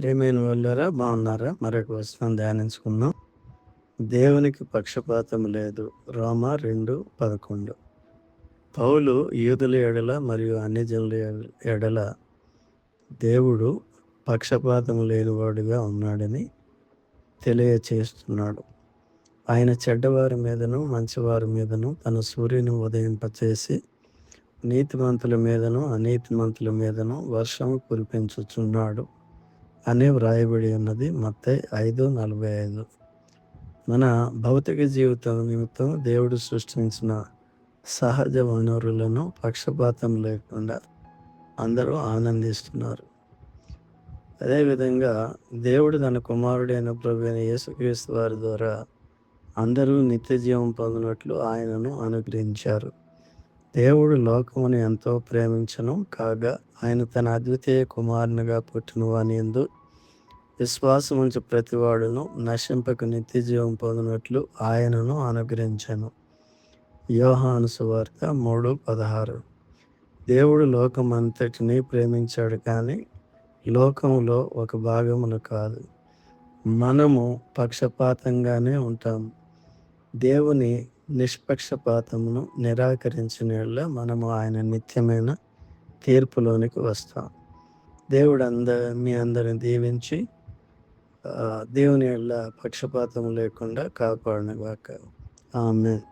ప్రియమైన వాళ్ళారా, బాగున్నారా? మరొక వచనం ధ్యానించుకుందాం. దేవునికి పక్షపాతం లేదు. రోమా 2:11. పౌలు యూదుల ఎడల మరియు అన్యజనుల ఎడల దేవుడు పక్షపాతం లేనివాడుగా ఉన్నాడని తెలియచేస్తున్నాడు. ఆయన చెడ్డవారి మీదను మంచివారి మీదను తన సూర్యుని ఉదయింపచేసి నీతిమంతుల మీదను అనీతిమంతుల మీదను వర్షం కురిపించుచున్నాడు అని వ్రాయబడి ఉన్నది మత్తయి 5:45. మన భౌతిక జీవితం నిమిత్తం దేవుడు సృష్టించిన సహజ వనరులను పక్షపాతం లేకుండా అందరూ ఆనందిస్తున్నారు. అదేవిధంగా దేవుడు తన కుమారుడైన ప్రభువైన యేసుక్రీస్తు వారి ద్వారా అందరూ నిత్య జీవం పొందినట్లు ఆయనను అనుగ్రహించారు. దేవుడు లోకమును ఎంతో ప్రేమించను కాగా ఆయన తన అద్వితీయ కుమారునిగా పుట్టిన వాని యందు విశ్వాసముంచు ప్రతివాడును నశింపక నిత్య జీవం పొందినట్లు ఆయనను అనుగ్రహించను. యోహాను సువార్త 3:16. దేవుడు లోకం అంతటినీ ప్రేమించాడు, కానీ లోకములో ఒక భాగమును కాదు. మనము పక్షపాతంగానే ఉంటాము. దేవుని నిష్పక్షపాతమును నిరాకరించిన యెడల మనము ఆయన నిత్యమైన తీర్పులోనికి వస్తాం. దేవుడు మీ అందరిని దీవించి దేవుని యెడల పక్షపాతం లేకుండా కాపాడునుగాక. ఆమేన్.